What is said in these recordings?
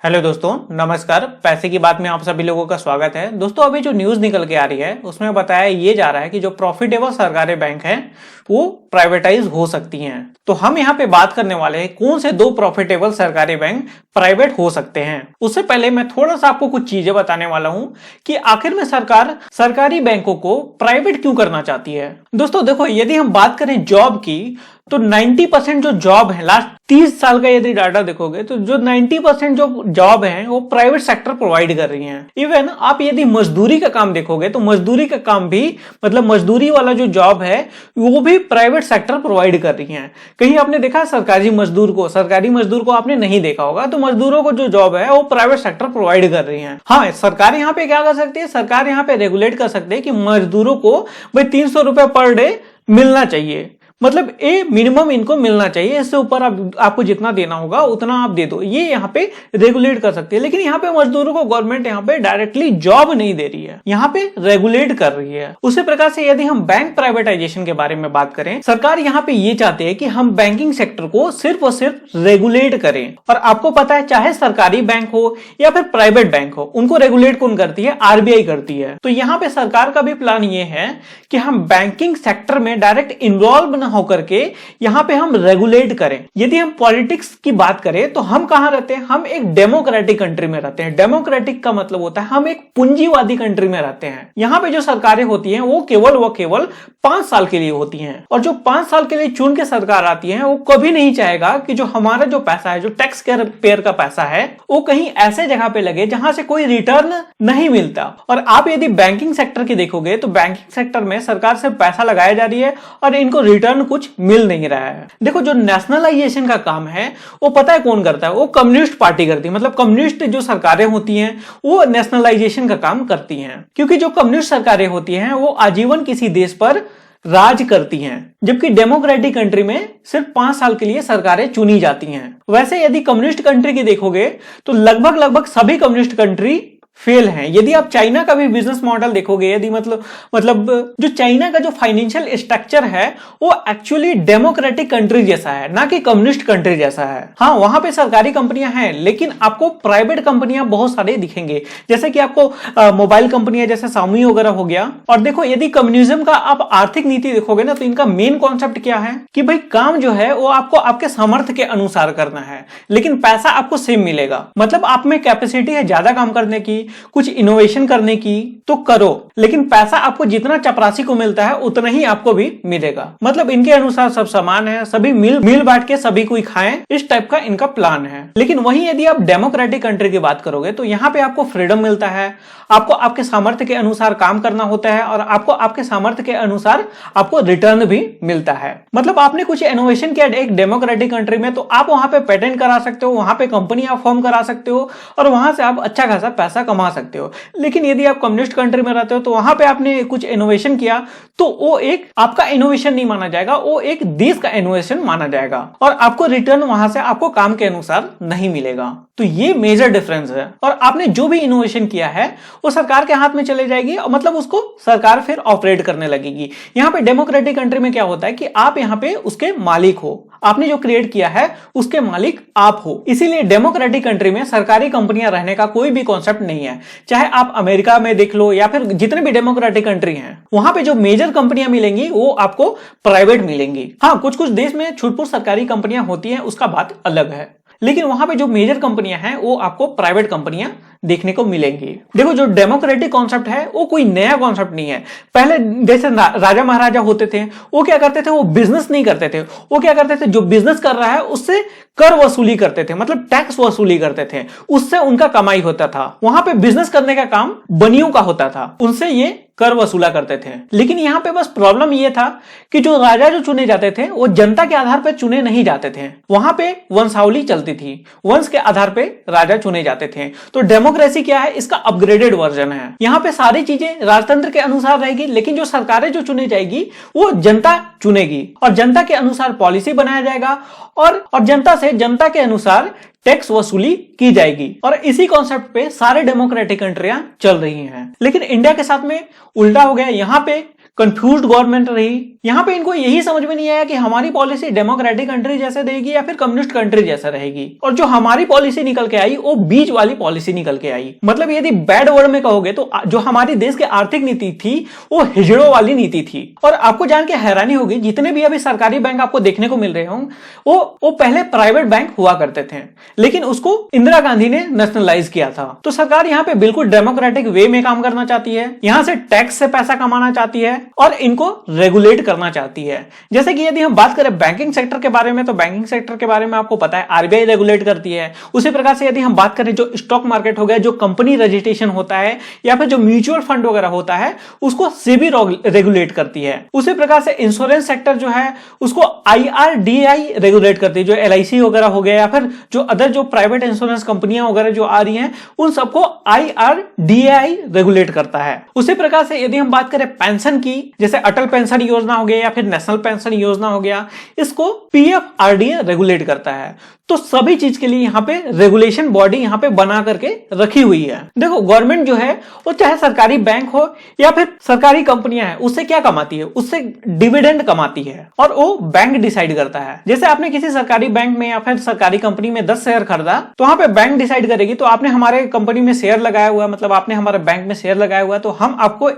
Hello दोस्तों, नमस्कार। पैसे की बात में आप सभी लोगों का स्वागत है। दोस्तों, अभी जो न्यूज निकल के आ रही है उसमें बताया ये जा रहा है कि जो प्रॉफिटेबल सरकारी बैंक हैं वो प्राइवेटाइज हो सकती हैं। तो हम यहाँ पे बात करने वाले हैं कौन से दो प्रॉफिटेबल सरकारी बैंक प्राइवेट हो सकते हैं। उससे पहले मैं थोड़ा सा आपको कुछ चीजें बताने वाला हूँ कि आखिर में सरकार सरकारी बैंकों को प्राइवेट क्यों करना चाहती है। दोस्तों देखो, यदि हम बात करें जॉब की तो 90% जो जॉब है, लास्ट 30 साल का यदि डाटा देखोगे तो जो 90% जो जॉब है वो प्राइवेट सेक्टर प्रोवाइड कर रही हैं। इवन आप यदि मजदूरी का काम देखोगे तो मजदूरी का काम भी, मतलब मजदूरी वाला जो जॉब है वो भी प्राइवेट सेक्टर प्रोवाइड कर रही हैं। कहीं आपने देखा सरकारी मजदूर को आपने नहीं देखा होगा। तो मजदूरों को जो जॉब है वो प्राइवेट सेक्टर प्रोवाइड कर रही है। हाँ, सरकार यहाँ पे क्या कर सकती है, सरकार यहाँ पे रेगुलेट कर सकती है कि मजदूरों को भाई 300 रुपए पर डे मिलना चाहिए, मतलब ए मिनिमम इनको मिलना चाहिए। इससे ऊपर आपको जितना देना होगा उतना आप दे दो, ये यहाँ पे रेगुलेट कर सकती है। लेकिन यहाँ पे मजदूरों को गवर्नमेंट यहाँ पे डायरेक्टली जॉब नहीं दे रही है, यहाँ पे रेगुलेट कर रही है। उसी प्रकार से यदि हम बैंक प्राइवेटाइजेशन के बारे में बात करें, सरकार यहाँ पे ये चाहती है कि हम बैंकिंग सेक्टर को सिर्फ और सिर्फ रेगुलेट करें। और आपको पता है, चाहे सरकारी बैंक हो या फिर प्राइवेट बैंक हो, उनको रेगुलेट कौन करती है? आरबीआई करती है। तो यहाँ पे सरकार का भी प्लान ये है कि हम बैंकिंग सेक्टर में डायरेक्ट इन्वॉल्व न होकर के यहां पे हम रेगुलेट करें। यदि हम पॉलिटिक्स की बात करें तो हम कहां रहते हैं? हम एक डेमोक्रेटिक कंट्री में रहते हैं। डेमोक्रेटिक का मतलब होता है हम एक पूंजीवादी कंट्री में रहते हैं। यहां पे जो सरकारें होती हैं वो केवल 5 साल के लिए होती हैं। और जो 5 साल के लिए चुन के सरकार आती है वो कभी नहीं चाहेगा कि जो हमारा जो पैसा है, जो टैक्स पेयर का पैसा है, वो कहीं ऐसे जगह पे लगे जहां से कोई रिटर्न नहीं मिलता। और आप यदि बैंकिंग सेक्टर की देखोगे तो बैंकिंग सेक्टर में सरकार से पैसा लगाया जा रही है और इनको रिटर्न कुछ मिल नहीं रहा है। देखो, जो नेशनलाइजेशन का काम है वो पता है कौन करता है? वो कम्युनिस्ट पार्टी करती है। मतलब कम्युनिस्ट जो सरकारें होती हैं वो नेशनलाइजेशन का काम करती हैं, क्योंकि जो कम्युनिस्ट सरकारें होती हैं वो आजीवन किसी देश पर राज करती हैं, जबकि डेमोक्रेटिक कंट्री में सिर्फ 5 साल के लिए सरकारें चुनी जाती हैं। वैसे यदि कम्युनिस्ट कंट्री की देखोगे तो लगभग सभी कम्युनिस्ट कंट्री फेल हैं। यदि आप चाइना का भी बिजनेस मॉडल देखोगे, यदि मतलब जो चाइना का जो फाइनेंशियल स्ट्रक्चर है वो एक्चुअली डेमोक्रेटिक कंट्री जैसा है, ना कि कम्युनिस्ट कंट्री जैसा है। हाँ, वहां पे सरकारी कंपनियां हैं लेकिन आपको प्राइवेट कंपनियां बहुत सारे दिखेंगे, जैसे कि आपको मोबाइल कंपनियां जैसे Xiaomi वगैरह हो गया। और देखो, यदि कम्युनिज्म का आप आर्थिक नीति देखोगे ना तो इनका मेन कॉन्सेप्ट क्या है कि भाई काम जो है वो आपको आपके सामर्थ्य के अनुसार करना है, लेकिन पैसा आपको सेम मिलेगा। मतलब आप में कैपेसिटी है ज्यादा काम करने की, कुछ इनोवेशन करने की तो करो, लेकिन पैसा आपको जितना चपरासी को मिलता है उतना ही आपको भी मिलेगा। मतलब इनके अनुसार सब समान है, सभी मिल बांट के सभी कोई खाएं, इस टाइप का इनका प्लान है। लेकिन वहीं यदि आप डेमोक्रेटिक कंट्री की बात करोगे तो यहाँ पे आपको फ्रीडम मिलता है, आपको आपके सामर्थ्य के अनुसार काम करना होता है और आपको आपके सामर्थ्य के अनुसार आपको रिटर्न भी मिलता है। मतलब आपने कुछ इनोवेशन किया एक डेमोक्रेटिक कंट्री में तो आप वहां पे पेटेंट करा सकते हो, वहां पे कंपनी आप फॉर्म करा सकते हो और वहां से आप अच्छा खासा पैसा कमा सकते हो। लेकिन यदि आप कम्युनिस्ट कंट्री में रहते हो तो वहां पे आपने कुछ इनोवेशन किया तो वो एक आपका इनोवेशन नहीं माना जाएगा, वो एक देश का इनोवेशन माना जाएगा और आपको रिटर्न वहां से आपको काम के अनुसार नहीं मिलेगा। तो ये मेजर डिफरेंस है। और आपने जो भी इनोवेशन किया है वो सरकार के हाथ में चले जाएगी और मतलब उसको सरकार फिर ऑपरेट करने लगेगी। यहाँ पे डेमोक्रेटिक कंट्री में क्या होता है कि आप यहाँ पे उसके मालिक हो, आपने जो क्रिएट किया है उसके मालिक आप हो। इसीलिए डेमोक्रेटिक कंट्री में सरकारी कंपनियां रहने का कोई भी कॉन्सेप्ट नहीं है। चाहे आप अमेरिका में देख लो या फिर जितने भी डेमोक्रेटिक कंट्री हैं, वहां पे जो मेजर कंपनियां मिलेंगी वो आपको प्राइवेट मिलेंगी। हाँ, कुछ देश में छूटपूट सरकारी कंपनियां होती हैं, उसका बात अलग है, लेकिन वहां पे जो मेजर कंपनियां हैं वो आपको प्राइवेट कंपनियां देखने को मिलेंगी। देखो, जो डेमोक्रेटिक कॉन्सेप्ट है वो कोई नया कॉन्सेप्ट नहीं है। पहले जैसे राजा महाराजा होते थे वो क्या करते थे? वो बिजनेस नहीं करते थे, वो क्या करते थे? जो बिजनेस कर रहा है उससे कर वसूली करते थे, मतलब टैक्स वसूली करते थे, उससे उनका कमाई होता था। वहां पे बिजनेस करने का काम बनियों का होता था, उनसे ये कर वसूला करते थे। लेकिन यहाँ पे बस प्रॉब्लम ये था कि जो राजा जो चुने जाते थे वो जनता के आधार पर चुने नहीं जाते थे, वहां पे वंशावली चलती थी, वंश के आधार पे राजा चुने जाते थे। तो डेमोक्रेसी क्या है? इसका अपग्रेडेड वर्जन है। यहाँ पे सारी चीजें राजतंत्र के अनुसार रहेगी, लेकिन जो सरकारें जो चुनी जाएगी वो जनता चुनेगी और जनता के अनुसार पॉलिसी बनाया जाएगा और जनता से जनता के अनुसार टैक्स वसूली की जाएगी। और इसी कॉन्सेप्ट पे सारे डेमोक्रेटिक कंट्रियां चल रही हैं। लेकिन इंडिया के साथ में उल्टा हो गया। यहाँ पे कंफ्यूज्ड गवर्नमेंट रही। यहाँ पे इनको यही समझ में नहीं आया कि हमारी पॉलिसी डेमोक्रेटिक कंट्री जैसे रहेगी या फिर कम्युनिस्ट कंट्री जैसा रहेगी, और जो हमारी पॉलिसी निकल के आई वो बीच वाली पॉलिसी निकल के आई। मतलब यदि बैड वर्ड में कहोगे तो जो हमारी देश की आर्थिक नीति थी वो हिजड़ों वाली नीति थी। और आपको जान के हैरानी होगी, जितने भी अभी सरकारी बैंक आपको देखने को मिल रहे हों वो पहले प्राइवेट बैंक हुआ करते थे, लेकिन उसको इंदिरा गांधी ने नेशनलाइज किया था। तो सरकार यहाँ पे बिल्कुल डेमोक्रेटिक वे में काम करना चाहती है, यहाँ से टैक्स से पैसा कमाना चाहती है और इनको रेगुलेट करना चाहती है। जैसे कि यदि हम बात करें बैंकिंग सेक्टर के बारे में, तो बैंकिंग सेक्टर के बारे में आपको पता है आरबीआई रेगुलेट करती है। उसी प्रकार से यदि हम बात करें जो स्टॉक मार्केट हो गया, जो कंपनी रजिस्ट्रेशन होता है या फिर जो म्यूचुअल फंड वगैरह होता है, उसको सेबी रेगुलेट करती है। उसी प्रकार से इंश्योरेंस सेक्टर जो है उसको IRDAI रेगुलेट करती है। जो LIC वगैरह हो गया या फिर जो अदर जो प्राइवेट इंश्योरेंस कंपनियां वगैरह जो आ रही हैं, उन सबको IRDAI रेगुलेट करता है। उसी प्रकार से यदि हम बात करें पेंशन की, जैसे अटल पेंशन योजना हो गया या फिर नेशनल पेंशन योजना हो गया, इसको PFRDA रेगुलेट करता है। तो सभी चीज के लिए यहाँ पे रेगुलेशन बॉडी यहाँ पे बना करके रखी हुई है। देखो गवर्नमेंट जो है वो चाहे सरकारी बैंक हो या फिर सरकारी कंपनियां हैं, उससे क्या कमाती है? उससे डिविडेंड कमाती है और वो बैंक डिसाइड करता है। जैसे आपने किसी सरकारी बैंक में या फिर सरकारी कंपनी में 10 शेयर खरीदा, तो वहां पे बैंक डिसाइड करेगी तो आपने हमारे कंपनी में शेयर लगाया हुआ, मतलब आपने हमारे बैंक में शेयर लगाया हुआ, तो हम आपको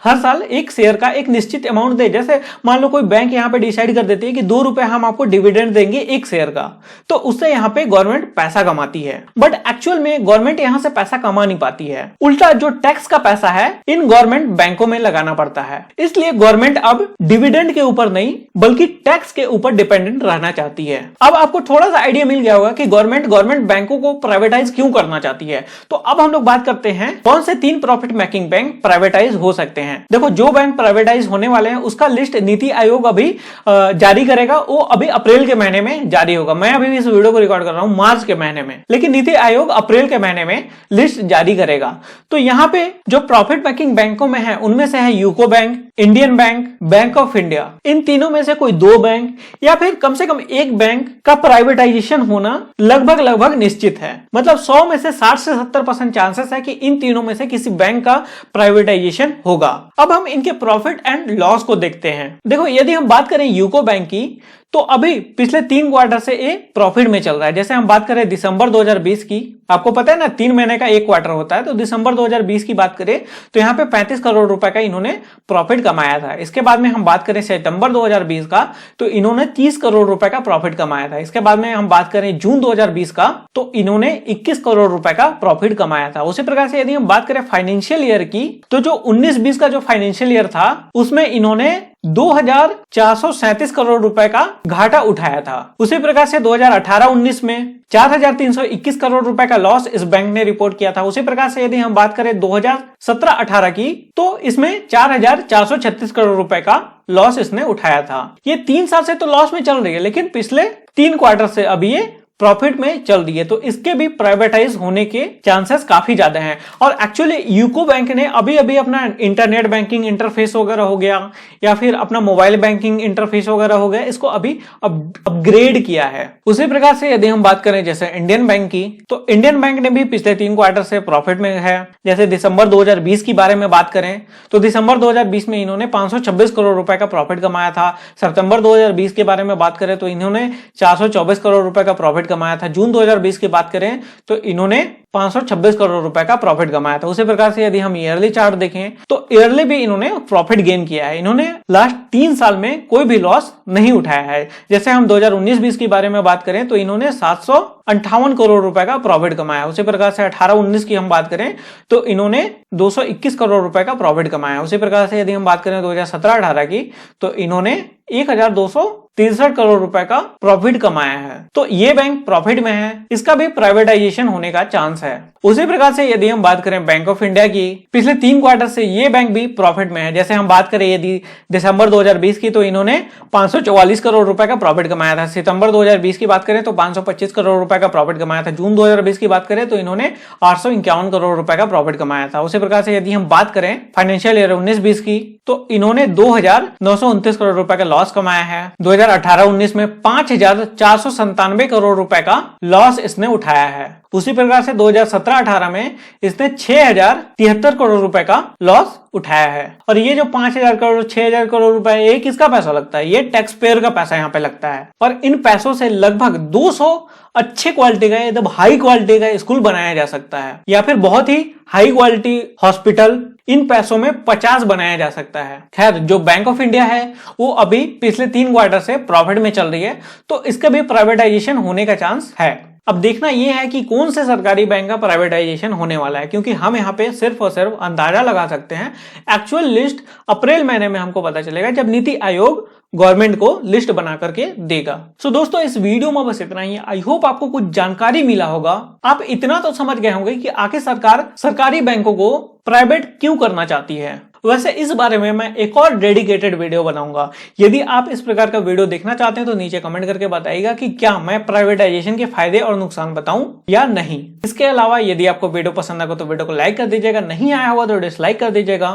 हर साल एक शेयर का एक निश्चित अमाउंट दे। जैसे मान लो कोई बैंक यहाँ पे डिसाइड कर देती है कि 2 रुपए हम आपको डिविडेंड देंगे एक शेयर का, तो उससे यहाँ पे गवर्नमेंट पैसा कमाती है। बट एक्चुअल में गवर्नमेंट यहाँ से पैसा कमा नहीं पाती है, उल्टा जो टैक्स का पैसा है इन गवर्नमेंट बैंकों में लगाना पड़ता है। इसलिए गवर्नमेंट अब डिविडेंड के ऊपर नहीं बल्कि टैक्स के ऊपर डिपेंडेंट रहना चाहती है। अब आपको थोड़ा सा आइडिया मिल गया होगा कि गवर्नमेंट बैंकों को प्राइवेटाइज क्यों करना चाहती है। तो अब हम लोग बात करते हैं कौन से 3 प्रॉफिट मेकिंग बैंक प्राइवेटाइज हो सकते हैं। देखो जो बैंक प्राइवेटाइज होने वाले हैं उसका लिस्ट नीति आयोग अभी जारी करेगा, वो अभी अप्रैल के महीने में जारी होगा। मैं अभी इस वीडियो को रिकॉर्ड कर रहा हूं मार्च के महीने में, लेकिन नीति आयोग अप्रैल के महीने में लिस्ट जारी करेगा। तो यहाँ पे जो प्रॉफिट मेकिंग बैंकों में है उनमें से है UCO bank, Indian bank, bank of India. इन तीनों में से कोई 2 बैंक या फिर कम से कम एक बैंक का प्राइवेटाइजेशन होना लगभग निश्चित है। मतलब 100 में से 60 से 70% चांसेस है कि इन तीनों में से किसी बैंक का प्राइवेटाइजेशन होगा। अब हम इनके प्रॉफिट एंड लॉस को देखते हैं। देखो यदि हम बात करें यूको बैंक की, तो अभी पिछले 3 क्वार्टर से ये प्रॉफिट में चल रहा है। जैसे हम बात करें दिसंबर 2020 की, आपको पता है ना 3 महीने का 1 क्वार्टर होता है, तो दिसंबर 2020 की बात करें तो यहाँ पे 35 करोड़ रुपए का इन्होंने प्रॉफिट कमाया था। इसके बाद में हम बात करें सितंबर 2020 का, तो इन्होंने 30 करोड़ रुपए का प्रॉफिट कमाया था। इसके बाद में हम बात करें जून 2020 का, तो इन्होंने 21 करोड़ रुपए का प्रॉफिट कमाया था। उसी प्रकार से यदि हम बात करें फाइनेंशियल ईयर की, तो जो 19-20 का जो फाइनेंशियल ईयर था उसमें इन्होंने 2437 करोड़ रुपए का घाटा उठाया था। उसी प्रकार से 2018-19 में 4321 करोड़ रुपए का लॉस इस बैंक ने रिपोर्ट किया था। उसी प्रकार से यदि हम बात करें 2017-18 की, तो इसमें 4436 करोड़ रुपए का लॉस इसने उठाया था। ये 3 साल से तो लॉस में चल रही है, लेकिन पिछले 3 क्वार्टर से अभी ये प्रॉफिट में चल रही है। तो इसके भी प्राइवेटाइज होने के चांसेस काफी ज्यादा हैं। और एक्चुअली यूको बैंक ने अभी अभी अपना इंटरनेट बैंकिंग इंटरफेस वगैरह हो गया या फिर अपना मोबाइल बैंकिंग इंटरफेस वगैरह हो गया, इसको अभी अपग्रेड किया है। उसी प्रकार से यदि हम बात करें जैसे इंडियन बैंक की, तो इंडियन बैंक ने भी पिछले 3 क्वार्टर से प्रॉफिट में है। जैसे दिसंबर 2020 की बारे में बात करें तो दिसंबर 2020 में इन्होंने 526 करोड़ रुपए का प्रॉफिट कमाया था। सितंबर 2020 के बारे में बात करें तो इन्होंने 424 करोड़ रुपए का प्रॉफिट कमाया था। जून 2020 की बात करें तो इन्होंने 526 करोड़ रुपए का प्रॉफिट कमाया था। उसी प्रकार से यदि हम ईयरली चार्ट देखें तो ईयरली भी इन्होंने प्रॉफिट गेन किया है। इन्होंने लास्ट 3 साल में कोई भी लॉस नहीं उठाया है। जैसे हम 2019-20 के बारे में बात करें तो इन्होंने 758 करोड़ रुपए का प्रॉफिट कमाया। उसी प्रकार से 18-19 की हम बात करें तो इन्होंने 221 करोड़ रुपए का प्रॉफिट कमाया। उसी प्रकार से यदि हम बात करें 2017-18 की, तो इन्होंने 1263 करोड़ रुपए का प्रॉफिट कमाया है। तो ये बैंक प्रॉफिट में है, इसका भी प्राइवेटाइजेशन होने का चांस है। उसी प्रकार से यदि हम बात करें बैंक ऑफ इंडिया की, पिछले 3 क्वार्टर से ये बैंक भी प्रॉफिट में है। जैसे हम बात करें यदि दिसंबर 2020 की, तो इन्होंने 544 करोड़ रुपए का प्रॉफिट कमाया था। सितंबर 2020 की बात करें तो 525 करोड़ रुपए का प्रॉफिट कमाया था। जून 2020 की बात करें तो इन्होंने 851 करोड़ रुपए का प्रॉफिट कमाया था। उसी प्रकार से यदि हम बात करें फाइनेंशियल ईयर 19-20 की, तो इन्होंने 2929 करोड़ रुपए का लॉस कमाया है। 2018-19 में 5497 करोड़ रुपए का लॉस इसने उठाया है। उसी प्रकार से 2017-18 में इसने 6073 करोड़ रुपए का लॉस उठाया है। और ये जो 5000 करोड़ 6000 करोड़ रुपए ये किसका पैसा लगता है? ये टैक्स पेयर का पैसा यहाँ पे लगता है। और इन पैसों से लगभग 200 अच्छे क्वालिटी का एकदम हाई क्वालिटी का स्कूल बनाया जा सकता है, या फिर बहुत ही हाई क्वालिटी हॉस्पिटल इन पैसों में 50 बनाया जा सकता है। खैर, जो बैंक ऑफ इंडिया है वो अभी पिछले 3 क्वार्टर से प्रॉफिट में चल रही है, तो इसका भी प्राइवेटाइजेशन होने का चांस है। अब देखना यह है कि कौन से सरकारी बैंक का प्राइवेटाइजेशन होने वाला है, क्योंकि हम यहाँ पे सिर्फ और सिर्फ अंदाजा लगा सकते हैं। एक्चुअल लिस्ट अप्रैल महीने में हमको पता चलेगा, जब नीति आयोग गवर्नमेंट को लिस्ट बना करके देगा। सो दोस्तों, इस वीडियो में बस इतना ही। आई होप आपको कुछ जानकारी मिला होगा। आप इतना तो समझ गए होंगे कि आखिर सरकार सरकारी बैंकों को प्राइवेट क्यों करना चाहती है। वैसे इस बारे में मैं एक और डेडिकेटेड वीडियो बनाऊंगा। यदि आप इस प्रकार का वीडियो देखना चाहते हैं तो नीचे कमेंट करके बताइएगा कि क्या मैं प्राइवेटाइजेशन के फायदे और नुकसान बताऊं या नहीं। इसके अलावा यदि आपको वीडियो पसंद आएगा तो वीडियो को लाइक कर दीजिएगा, नहीं आया हुआ तो डिसलाइक कर दीजिएगा,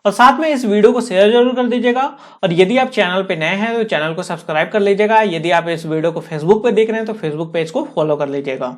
और साथ में इस वीडियो को शेयर जरूर कर दीजिएगा। और यदि आप चैनल पे नए हैं तो चैनल को सब्सक्राइब कर लीजिएगा। यदि आप इस वीडियो को फेसबुक पे देख रहे हैं तो फेसबुक पेज को फॉलो कर लीजिएगा।